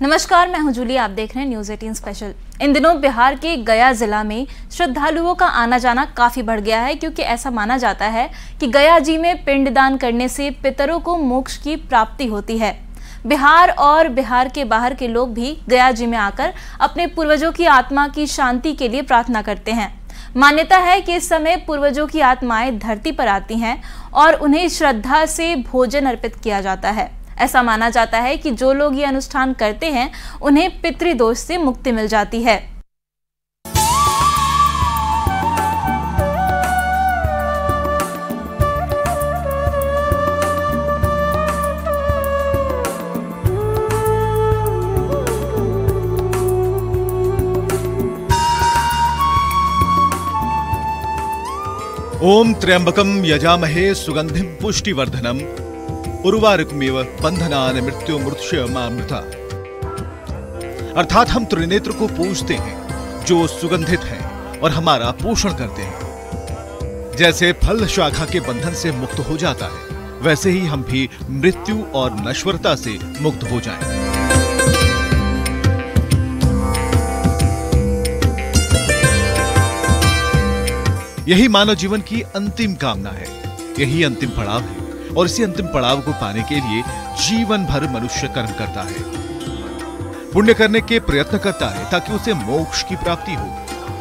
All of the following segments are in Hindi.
नमस्कार, मैं हूं जूली। आप देख रहे हैं न्यूज़ 18 स्पेशल। इन दिनों बिहार के गया जिला में श्रद्धालुओं का आना जाना काफी बढ़ गया है, क्योंकि ऐसा माना जाता है कि गया जी में पिंडदान करने से पितरों को मोक्ष की प्राप्ति होती है। बिहार और बिहार के बाहर के लोग भी गया जी में आकर अपने पूर्वजों की आत्मा की शांति के लिए प्रार्थना करते हैं। मान्यता है कि इस समय पूर्वजों की आत्माएं धरती पर आती हैं और उन्हें श्रद्धा से भोजन अर्पित किया जाता है। ऐसा माना जाता है कि जो लोग ये अनुष्ठान करते हैं उन्हें पितृदोष से मुक्ति मिल जाती है। ओम त्र्यंबकम यजामहे सुगंधिम पुष्टिवर्धनम उर्वारुकमेव बंधनान मृत्युमृक्षयमामृता। अर्थात हम त्रिनेत्र को पूजते हैं जो सुगंधित है और हमारा पोषण करते हैं। जैसे फल शाखा के बंधन से मुक्त हो जाता है, वैसे ही हम भी मृत्यु और नश्वरता से मुक्त हो जाएं। यही मानव जीवन की अंतिम कामना है, यही अंतिम पड़ाव है, और इसी अंतिम पड़ाव को पाने के लिए जीवन भर मनुष्य कर्म करता है, पुण्य करने के प्रयत्न करता है ताकि उसे मोक्ष की प्राप्ति हो।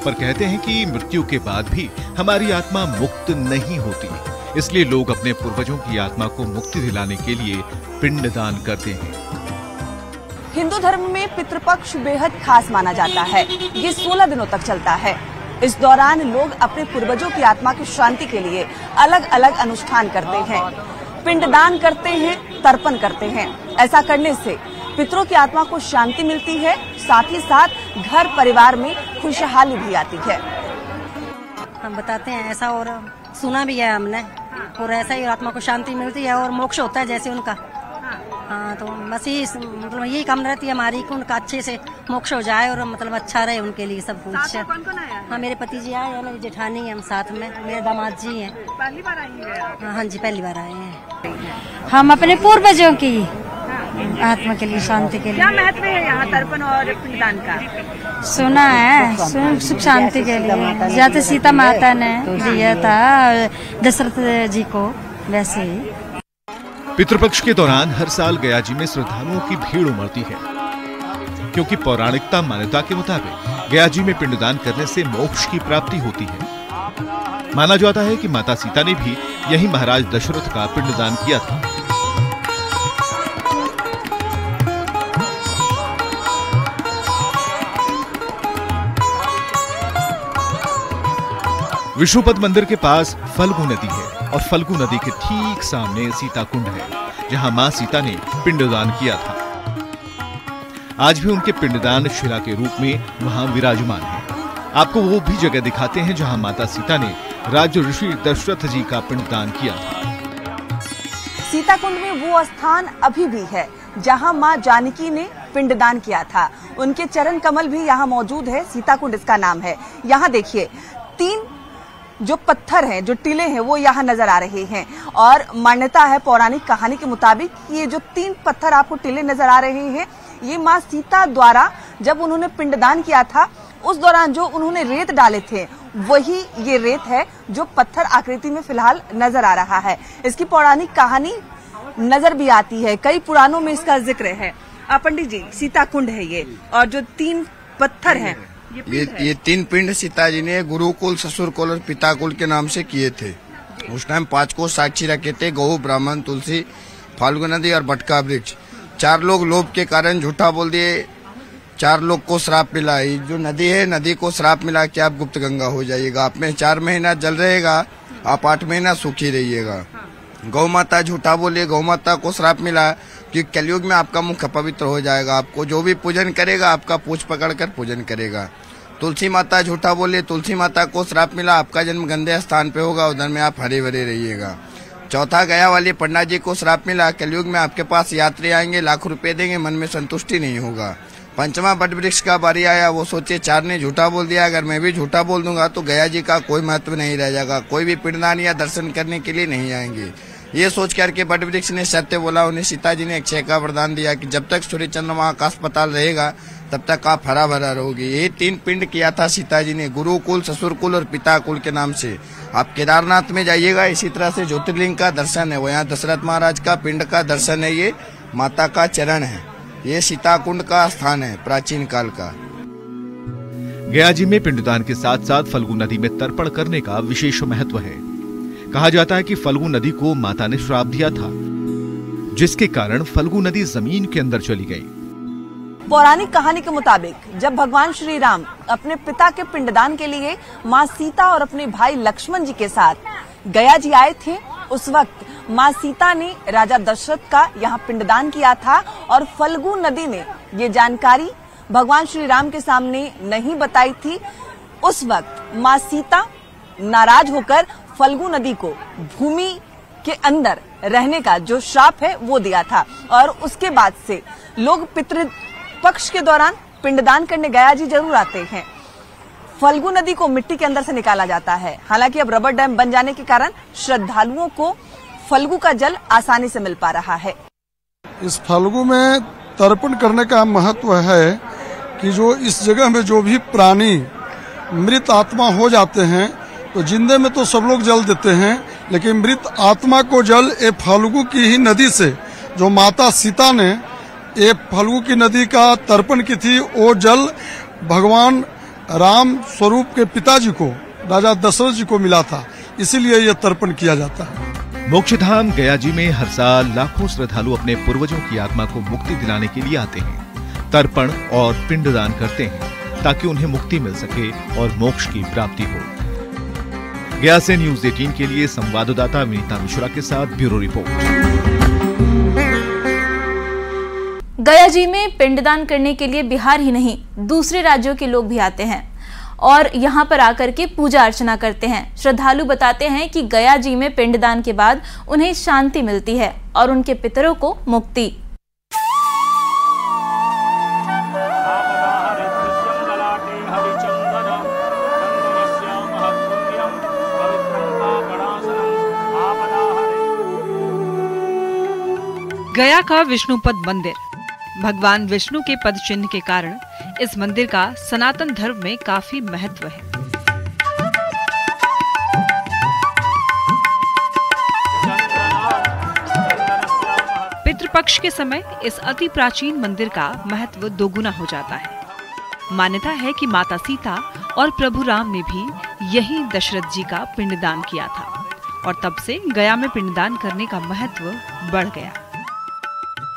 पर कहते हैं कि मृत्यु के बाद भी हमारी आत्मा मुक्त नहीं होती, इसलिए लोग अपने पूर्वजों की आत्मा को मुक्ति दिलाने के लिए पिंडदान करते हैं। हिंदू धर्म में पितृपक्ष बेहद खास माना जाता है। ये 16 दिनों तक चलता है। इस दौरान लोग अपने पूर्वजों की आत्मा की शांति के लिए अलग अलग अनुष्ठान करते हैं, पिंडदान करते हैं, तर्पण करते हैं। ऐसा करने से पितरों की आत्मा को शांति मिलती है, साथ ही साथ घर परिवार में खुशहाली भी आती है। हम बताते हैं ऐसा, और सुना भी है हमने, और ऐसा ही आत्मा को शांति मिलती है और मोक्ष होता है जैसे उनका। हाँ, तो बस मतलब यही कामना रहती है हमारी कि उनका अच्छे से मोक्ष हो जाए और मतलब अच्छा रहे उनके लिए सब कुछ। हाँ, मेरे पति जी आए हैं, मेरी जेठानी है, हम साथ में, मेरे दामाद जी हैं। पहली बार आई हैं? हाँ जी, पहली बार आए हैं। हम अपने पूर्वजों की आत्मा के लिए, शांति के लिए। क्या महत्व है यहाँ तर्पण और पिंडदान का? सुना है सुख शांति के लिए, जैसे सीता माता ने दिया था दशरथ जी को, वैसे ही। पितृपक्ष के दौरान हर साल गया जी में श्रद्धालुओं की भीड़ उमड़ती है, क्योंकि पौराणिकता मान्यता के मुताबिक गया जी में पिंडदान करने से मोक्ष की प्राप्ति होती है। माना जाता है कि माता सीता ने भी यही महाराज दशरथ का पिंडदान किया था। विष्णुपद मंदिर के पास फल्गु नदी है और फल्गु नदी के ठीक सामने सीता कुंड है, जहां मां सीता ने पिंडदान किया था। आज भी उनके पिंडदान शिला के रूप में वहां विराजमान है। आपको वो भी जगह दिखाते हैं जहां माता सीता ने राज ऋषि दशरथ जी का पिंडदान किया था। सीता कुंड में वो स्थान अभी भी है जहां मां जानकी ने पिंडदान किया था। उनके चरण कमल भी यहाँ मौजूद है। सीता कुंड इसका नाम है। यहाँ देखिए, 3 जो पत्थर हैं, जो टीले हैं, वो यहाँ नजर आ रहे हैं। और मान्यता है पौराणिक कहानी के मुताबिक ये जो 3 पत्थर आपको टीले नजर आ रहे हैं, ये माँ सीता द्वारा जब उन्होंने पिंडदान किया था उस दौरान जो उन्होंने रेत डाले थे, वही ये रेत है जो पत्थर आकृति में फिलहाल नजर आ रहा है। इसकी पौराणिक कहानी नजर भी आती है, कई पुराणों में इसका जिक्र है। पंडित जी, सीता कुंड है ये, और जो 3 पत्थर हैं, ये 3 पिंड सीता जी ने गुरुकुल, ससुरकुल और पिताकुल के नाम से किए थे। उस टाइम 5 को साक्षी रखे थे, गौ, ब्राह्मण, तुलसी, फाल्गु नदी और बटका वृक्ष। 4 लोग लोभ के कारण झूठा बोल दिए, 4 लोग को श्राप मिला। ये जो नदी है, नदी को श्राप मिला कि आप गुप्त गंगा हो जाइएगा, आप में 4 महीना जल रहेगा, आप 8 महीना सुखी रहिएगा। गौ माता झूठा बोलिए, गौ माता को श्राप मिला कि कलयुग में आपका मुख अपवित्र हो जाएगा, आपको जो भी पूजन करेगा आपका पूछ पकड़कर पूजन करेगा। तुलसी माता झूठा बोलिए, तुलसी माता को श्राप मिला, आपका जन्म गंदे स्थान पे होगा, उधर में आप हरे भरे रहिएगा। चौथा, गया वाले पंडा जी को श्राप मिला, कलयुग में आपके पास यात्री आएंगे, लाखों रुपए देंगे, मन में संतुष्टि नहीं होगा। 5वां बट वृक्ष का बारी आया, वो सोचे 4 ने झूठा बोल दिया, अगर मैं भी झूठा बोल दूंगा तो गया जी का कोई महत्व नहीं रह जाएगा, कोई भी पिंडदान या दर्शन करने के लिए नहीं आएंगे। ये सोच करके बट वृक्ष ने सत्य बोला। उन्हें सीता जी ने अक्षय का वरदान दिया कि जब तक सूर्य चंद्रमा आकाश पाताल रहेगा तब तक आप हरा भरा रहोगे। ये 3 पिंड किया था सीता जी ने, गुरुकुल, ससुरकुल और पिताकुल के नाम से। आप केदारनाथ में जाइएगा, इसी तरह से ज्योतिर्लिंग का दर्शन है। वो यहाँ दशरथ महाराज का पिंड का दर्शन है, ये माता का चरण है, ये सीताकुंड का स्थान है प्राचीन काल का। गया जी में पिंडदान के साथ साथ फल्गु नदी में तर्पण करने का विशेष महत्व है। कहा जाता है कि फल्गु नदी को माता ने श्राप दिया था, जिसके कारण फल्गु नदी जमीन के अंदर चली गई। पौराणिक कहानी के मुताबिक जब भगवान श्री राम अपने पिता के पिंडदान के लिए माँ सीता और अपने भाई लक्ष्मण जी के साथ गया जी आए थे, उस वक्त माँ सीता ने राजा दशरथ का यहाँ पिंडदान किया था और फल्गु नदी ने ये जानकारी भगवान श्री राम के सामने नहीं बताई थी। उस वक्त माँ सीता नाराज होकर फल्गु नदी को भूमि के अंदर रहने का जो श्राप है वो दिया था और उसके बाद से लोग पितृपक्ष के दौरान पिंडदान करने गया जी जरूर आते हैं। फल्गु नदी को मिट्टी के अंदर से निकाला जाता है। हालांकि अब रबर डैम बन जाने के कारण श्रद्धालुओं को फल्गु का जल आसानी से मिल पा रहा है। इस फल्गु में तर्पण करने का महत्व है कि जो इस जगह में जो भी प्राणी मृत आत्मा हो जाते हैं, तो जिंदे में तो सब लोग जल देते हैं, लेकिन मृत आत्मा को जल ये फल्गु की ही नदी से, जो माता सीता ने ये फल्गु की नदी का तर्पण की थी, वो जल भगवान राम स्वरूप के पिताजी को, राजा दशरथ जी को मिला था, इसीलिए ये तर्पण किया जाता है। मोक्षधाम गया जी में हर साल लाखों श्रद्धालु अपने पूर्वजों की आत्मा को मुक्ति दिलाने के लिए आते हैं, तर्पण और पिंडदान करते हैं ताकि उन्हें मुक्ति मिल सके और मोक्ष की प्राप्ति हो। गया से न्यूज़ 18 के लिए संवाददाता विनीता मिश्रा के साथ ब्यूरो रिपोर्ट। गया जी में पिंडदान करने के लिए बिहार ही नहीं दूसरे राज्यों के लोग भी आते हैं और यहाँ पर आकर के पूजा अर्चना करते हैं। श्रद्धालु बताते हैं कि गया जी में पिंडदान के बाद उन्हें शांति मिलती है और उनके पितरों को मुक्ति। गया का विष्णुपद मंदिर भगवान विष्णु के पद चिन्ह के कारण इस मंदिर का सनातन धर्म में काफी महत्व है। पितृपक्ष के समय इस अति प्राचीन मंदिर का महत्व दोगुना हो जाता है। मान्यता है कि माता सीता और प्रभु राम ने भी यही दशरथ जी का पिंडदान किया था और तब से गया में पिंडदान करने का महत्व बढ़ गया।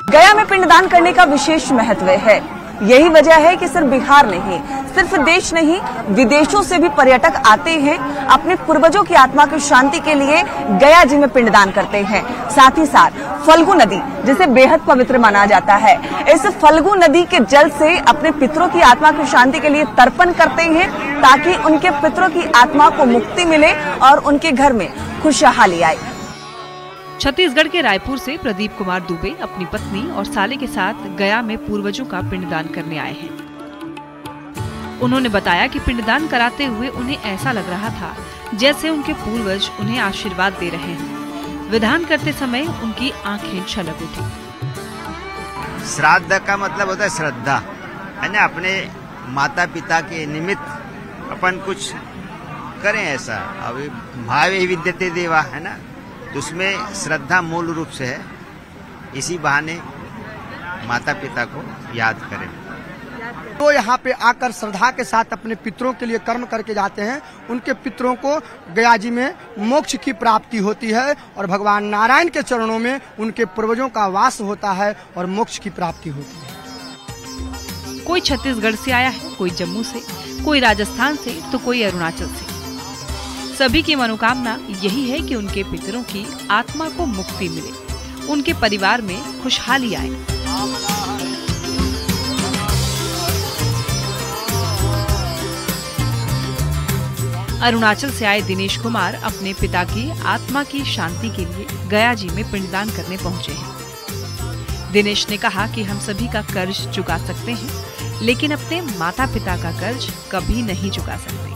गया में पिंडदान करने का विशेष महत्व है। यही वजह है कि सिर्फ बिहार नहीं, सिर्फ देश नहीं, विदेशों से भी पर्यटक आते हैं, अपने पूर्वजों की आत्मा की शांति के लिए गया जी में पिंडदान करते हैं। साथ ही साथ फल्गु नदी, जिसे बेहद पवित्र माना जाता है, इस फल्गु नदी के जल से अपने पितरों की आत्मा की शांति के लिए तर्पण करते हैं ताकि उनके पितरों की आत्मा को मुक्ति मिले और उनके घर में खुशहाली आए। छत्तीसगढ़ के रायपुर से प्रदीप कुमार दुबे अपनी पत्नी और साले के साथ गया में पूर्वजों का पिंडदान करने आए हैं। उन्होंने बताया कि पिंडदान कराते हुए उन्हें ऐसा लग रहा था जैसे उनके पूर्वज उन्हें आशीर्वाद दे रहे हैं। विधान करते समय उनकी आंखें छलक उठी। श्राद्ध का मतलब होता है श्रद्धा, है ना, अपने माता पिता के निमित्त अपन कुछ करें ऐसा। अभी भावे ही विद्यते देवा, है ना, तो उसमें श्रद्धा मूल रूप से है। इसी बहाने माता पिता को याद करें। तो यहाँ पे आकर श्रद्धा के साथ अपने पितरों के लिए कर्म करके जाते हैं। उनके पितरों को गया जी में मोक्ष की प्राप्ति होती है और भगवान नारायण के चरणों में उनके पूर्वजों का वास होता है और मोक्ष की प्राप्ति होती है। कोई छत्तीसगढ़ से आया है, कोई जम्मू से, कोई राजस्थान से, तो कोई अरुणाचल से। सभी की मनोकामना यही है कि उनके पितरों की आत्मा को मुक्ति मिले, उनके परिवार में खुशहाली आए। अरुणाचल से आए दिनेश कुमार अपने पिता की आत्मा की शांति के लिए गया जी में पिंडदान करने पहुंचे हैं। दिनेश ने कहा कि हम सभी का कर्ज चुका सकते हैं, लेकिन अपने माता पिता का कर्ज कभी नहीं चुका सकते।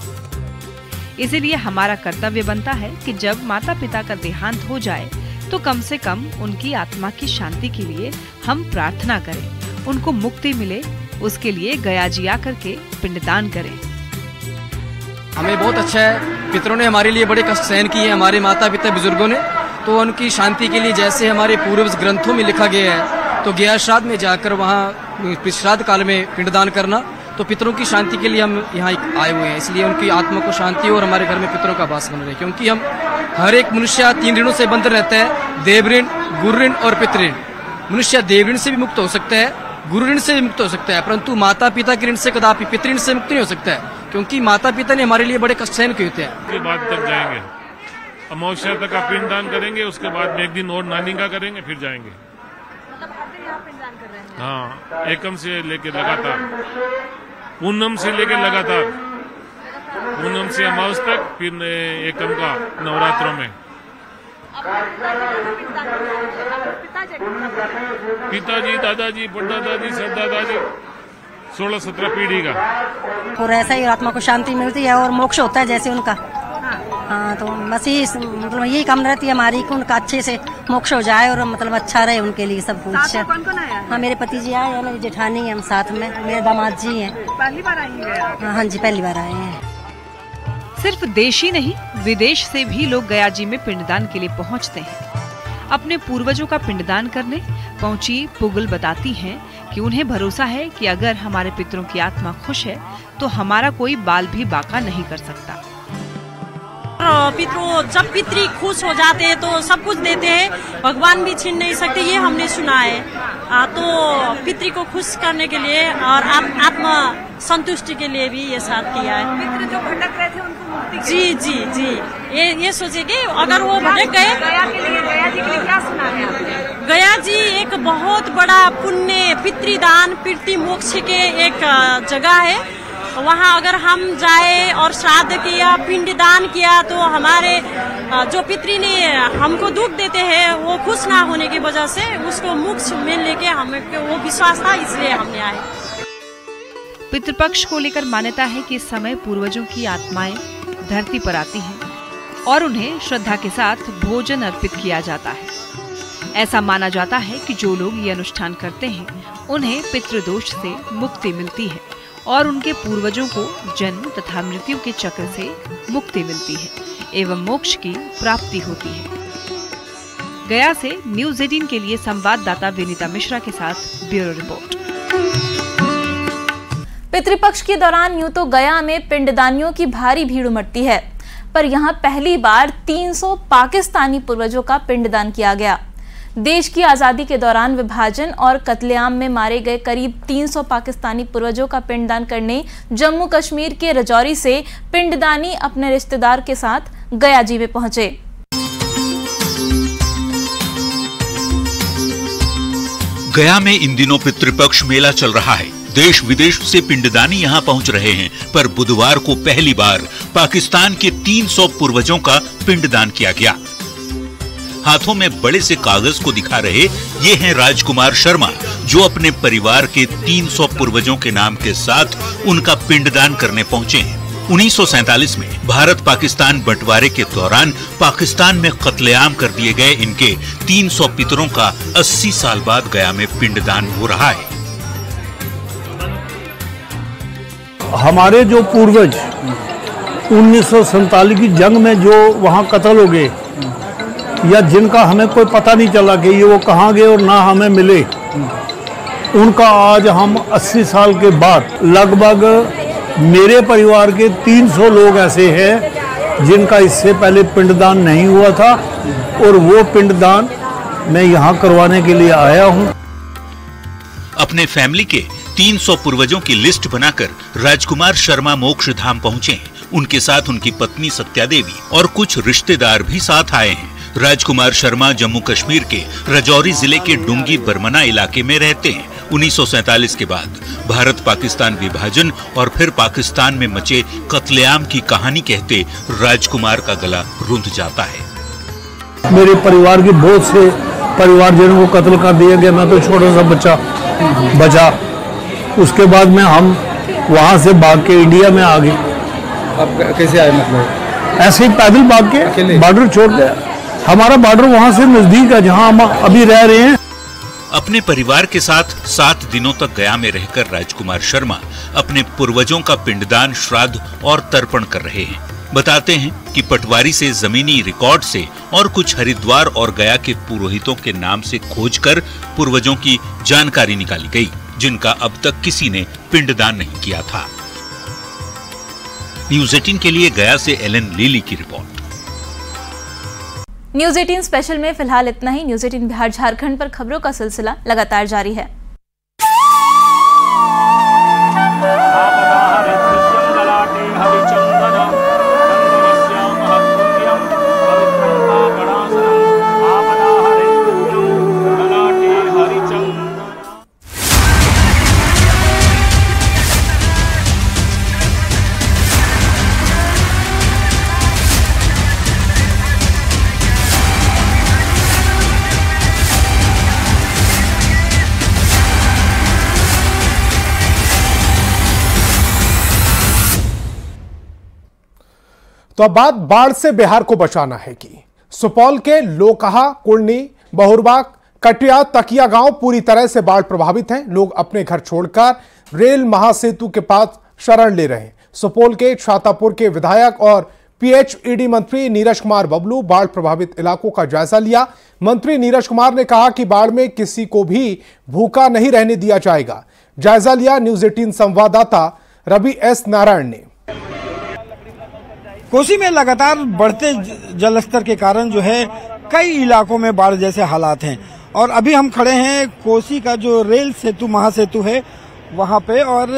इसीलिए हमारा कर्तव्य बनता है कि जब माता पिता का देहांत हो जाए तो कम से कम उनकी आत्मा की शांति के लिए हम प्रार्थना करें, उनको मुक्ति मिले, उसके लिए गया जी आकर के पिंडदान करें। हमें बहुत अच्छा है, पितरों ने हमारे लिए बड़े कष्ट सहन किए, हमारे माता पिता बुजुर्गों ने, तो उनकी शांति के लिए जैसे हमारे पूर्वज ग्रंथों में लिखा गया है, तो गया श्राद्ध में जाकर वहाँ श्राद्ध काल में पिंडदान करना, तो पितरों की शांति के लिए हम यहाँ आए हुए हैं। इसलिए उनकी आत्मा को शांति और हमारे घर में पितरों का वास बन रहे, क्योंकि हम हर एक मनुष्य 3 ऋणों से बंध रहता है, देव ऋण, गुरु ऋण और पितृ ऋण। मनुष्य देव ऋण से भी मुक्त हो सकता है, गुरु ऋण से भी मुक्त हो सकता है, परंतु माता पिता के ऋण से कदापि पितृ ऋण से मुक्त नहीं हो सकता है, क्योंकि माता पिता ने हमारे लिए बड़े कष्ट सहन किए होते हैं। उसके बाद तक जाएंगे, अमावस्या तक का पिंडदान करेंगे, उसके बाद में एक दिन और नानी का करेंगे, फिर जाएंगे। हाँ, एकम से लेके लगातार, पूनम से लेके लगातार, पूनम से अमावस तक, फिर एकम का नवरात्रों में। पिताजी, दादाजी, परदादाजी, सरदादाजी, 16-17 पीढ़ी का। और ऐसा ही आत्मा को शांति मिलती है और मोक्ष होता है जैसे उनका। हाँ, तो बस मतलब यही कामना रहती है हमारी कि उनका अच्छे से मोक्ष हो जाए और मतलब अच्छा रहे उनके लिए सब कुछ। कौन कौन आया? हाँ, मेरे पति जी आए हैं, मेरी जेठानी है, हम साथ में, मेरे दामाद जी हैं। पहली बार आएंगे? हाँ जी, पहली बार आए हैं। सिर्फ देश ही नहीं, विदेश से भी लोग गया जी में पिंडदान के लिए पहुंचते हैं। अपने पूर्वजों का पिंडदान करने पहुंची पुगल बताती हैं कि उन्हें भरोसा है कि अगर हमारे पितरों की आत्मा खुश है तो हमारा कोई बाल भी बाका नहीं कर सकता। पितरों जब पितरी खुश हो जाते हैं तो सब कुछ देते हैं, भगवान भी छीन नहीं सकते, ये हमने सुना है। तो पितरी को खुश करने के लिए और आत्मा संतुष्टि के लिए भी ये साथ किया है। पितृ जो भटक रहे थे उनको मुक्ति जी जी जी, ये सोचे कि अगर वो भटक गए। गया जी के लिए क्या सुना है आपने? गया जी एक बहुत बड़ा पुण्य पितृदान पितृ मोक्ष के एक जगह है। वहाँ अगर हम जाए और श्राद्ध किया, पिंडदान किया, तो हमारे जो पितृ ने हमको दुख देते हैं वो खुश ना होने की वजह से उसको मोक्ष में लेके हमें वो विश्वास था, इसलिए हमने आए। पितृपक्ष को लेकर मान्यता है कि इस समय पूर्वजों की आत्माएं धरती पर आती हैं और उन्हें श्रद्धा के साथ भोजन अर्पित किया जाता है। ऐसा माना जाता है कि जो लोग ये अनुष्ठान करते हैं उन्हें पितृदोष से मुक्ति मिलती है और उनके पूर्वजों को जन्म तथा मृत्यु के चक्र से मुक्ति मिलती है एवं मोक्ष की प्राप्ति होती है। गया से न्यूज़ 18 के लिए संवाददाता विनीता मिश्रा के साथ ब्यूरो रिपोर्ट। पितृपक्ष के दौरान यूं तो गया में पिंडदानियों की भारी भीड़ उमड़ती है, पर यहां पहली बार 300 पाकिस्तानी पूर्वजों का पिंडदान किया गया। देश की आज़ादी के दौरान विभाजन और कत्लेआम में मारे गए करीब 300 पाकिस्तानी पूर्वजों का पिंडदान करने जम्मू कश्मीर के राजौरी से पिंडदानी अपने रिश्तेदार के साथ गया जी में पहुंचे। गया में इन दिनों पितृपक्ष मेला चल रहा है। देश विदेश से पिंडदानी यहां पहुंच रहे हैं, पर बुधवार को पहली बार पाकिस्तान के 300 पूर्वजों का पिंडदान किया गया। हाथों में बड़े से कागज को दिखा रहे ये हैं राजकुमार शर्मा, जो अपने परिवार के 300 पूर्वजों के नाम के साथ उनका पिंडदान करने पहुंचे हैं। 1947 में भारत पाकिस्तान बंटवारे के दौरान पाकिस्तान में कत्लेआम कर दिए गए इनके 300 पितरों का 80 साल बाद गया में पिंडदान हो रहा है। हमारे जो पूर्वज 1947 की जंग में जो वहाँ कत्ल हो गए या जिनका हमें कोई पता नहीं चला कि ये वो कहाँ गए और ना हमें मिले, उनका आज हम 80 साल के बाद लगभग मेरे परिवार के 300 लोग ऐसे हैं जिनका इससे पहले पिंडदान नहीं हुआ था और वो पिंडदान मैं यहाँ करवाने के लिए आया हूँ। अपने फैमिली के 300 पूर्वजों की लिस्ट बनाकर राजकुमार शर्मा मोक्ष धाम पहुँचे हैं। उनके साथ उनकी पत्नी सत्या देवी और कुछ रिश्तेदार भी साथ आए हैं। राजकुमार शर्मा जम्मू कश्मीर के राजौरी जिले के डुंगी बरमना इलाके में रहते हैं। 1947 के बाद भारत पाकिस्तान विभाजन और फिर पाकिस्तान में मचे कत्लेआम की कहानी कहते राजकुमार का गला रुंध जाता है। मेरे परिवार के बहुत से परिवारजनों को कत्ल कर दिया गया, मैं तो छोटा सा बच्चा बचा। उसके बाद में हम वहाँ से भाग के इंडिया में आ गए। अब कैसे आए? मतलब ऐसे ही पैदल भाग के बॉर्डर छोड़ के हमारा बॉर्डर वहां से नजदीक है जहां हम अभी रह रहे हैं। अपने परिवार के साथ 7 दिनों तक गया में रहकर राजकुमार शर्मा अपने पूर्वजों का पिंडदान, श्राद्ध और तर्पण कर रहे हैं। बताते हैं कि पटवारी से जमीनी रिकॉर्ड से और कुछ हरिद्वार और गया के पुरोहितों के नाम से खोजकर पूर्वजों की जानकारी निकाली गई, जिनका अब तक किसी ने पिंडदान नहीं किया था। न्यूज़ 18 के लिए गया से एलन लीली की रिपोर्ट। न्यूज़ 18 स्पेशल में फिलहाल इतना ही। न्यूज़ 18 बिहार झारखंड पर खबरों का सिलसिला लगातार जारी है। तो अब बात बाढ़ से बिहार को बचाना है कि सुपौल के लोकहा, कुर्नी, बहुरबा, कटिया, तकिया गांव पूरी तरह से बाढ़ प्रभावित हैं। लोग अपने घर छोड़कर रेल महासेतु के पास शरण ले रहे हैं। सुपौल के छातापुर के विधायक और पीएचईडी मंत्री नीरज कुमार बबलू बाढ़ प्रभावित इलाकों का जायजा लिया। मंत्री नीरज कुमार ने कहा कि बाढ़ में किसी को भी भूखा नहीं रहने दिया जाएगा। जायजा लिया न्यूज़ 18 संवाददाता रवि एस नारायण ने। कोसी में लगातार बढ़ते जलस्तर के कारण जो है कई इलाकों में बाढ़ जैसे हालात हैं और अभी हम खड़े हैं कोसी का जो रेल सेतु महासेतु है वहां पे और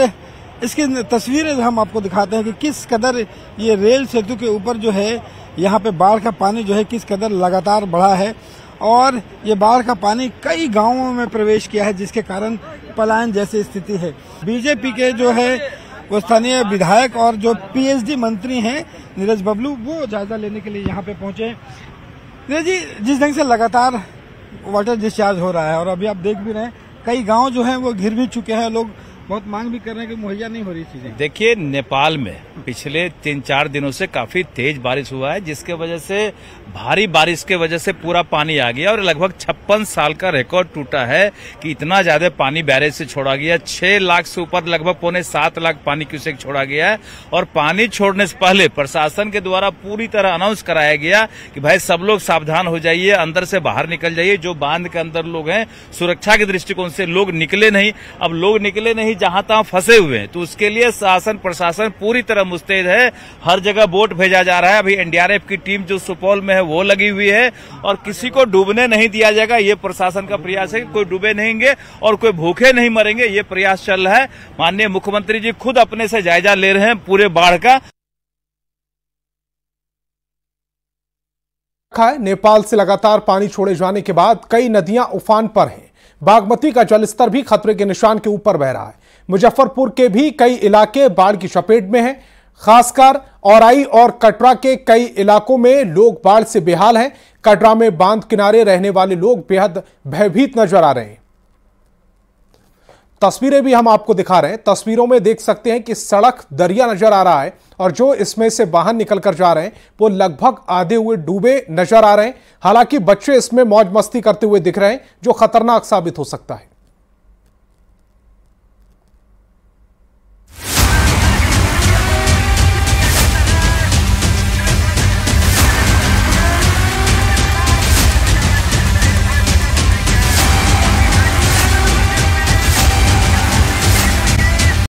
इसकी तस्वीरें हम आपको दिखाते हैं कि किस कदर ये रेल सेतु के ऊपर जो है यहाँ पे बाढ़ का पानी जो है किस कदर लगातार बढ़ा है और ये बाढ़ का पानी कई गांवों में प्रवेश किया है जिसके कारण पलायन जैसी स्थिति है। बीजेपी के जो है वो स्थानीय विधायक और जो पीएचडी मंत्री हैं नीरज बबलू वो जायजा लेने के लिए यहाँ पे पहुंचे। नीरज जी, जिस ढंग से लगातार वाटर डिस्चार्ज हो रहा है और अभी आप देख भी रहे हैं कई गांव जो हैं वो घिर भी चुके हैं, लोग बहुत मांग भी कर रहे हैं कि मुहैया नहीं हो रही चीजें। देखिए, नेपाल में पिछले 3-4 दिनों से काफी तेज बारिश हुआ है जिसके वजह से भारी बारिश के वजह से पूरा पानी आ गया और लगभग 56 साल का रिकॉर्ड टूटा है कि इतना ज्यादा पानी बैरेज से छोड़ा गया। 6 लाख से ऊपर लगभग 6.25 लाख पानी क्यूसेक छोड़ा गया है और पानी छोड़ने से पहले प्रशासन के द्वारा पूरी तरह अनाउंस कराया गया कि भाई सब लोग सावधान हो जाइए, अंदर से बाहर निकल जाइए। जो बांध के अंदर लोग हैं सुरक्षा के दृष्टिकोण से लोग निकले नहीं। अब लोग निकले नहीं, जहां तहां फंसे हुए हैं, तो उसके लिए शासन प्रशासन पूरी तरह मुस्तैद है। हर जगह बोट भेजा जा रहा है। अभी एनडीआरएफ की टीम जो सुपौल में है वो लगी हुई है और किसी को डूबने नहीं दिया जाएगा। ये प्रशासन का प्रयास है कि कोई डूबे नहीं और कोई भूखे नहीं मरेंगे। ये प्रयास चल रहा है। माननीय मुख्यमंत्री जी खुद अपने से जायजा ले रहे हैं पूरे बाढ़ का। नेपाल से लगातार पानी छोड़े जाने के बाद कई नदियां उफान पर हैं। बागमती का जलस्तर भी खतरे के निशान के ऊपर बह रहा है। मुजफ्फरपुर के भी कई इलाके बाढ़ की चपेट में हैं। खासकर औराई और कटरा के कई इलाकों में लोग बाढ़ से बेहाल हैं। कटरा में बांध किनारे रहने वाले लोग बेहद भयभीत नजर आ रहे हैं। तस्वीरें भी हम आपको दिखा रहे हैं। तस्वीरों में देख सकते हैं कि सड़क दरिया नजर आ रहा है और जो इसमें से बाहर निकलकर जा रहे हैं वो लगभग आधे हुए डूबे नजर आ रहे हैं। हालांकि बच्चे इसमें मौज मस्ती करते हुए दिख रहे हैं जो खतरनाक साबित हो सकता है।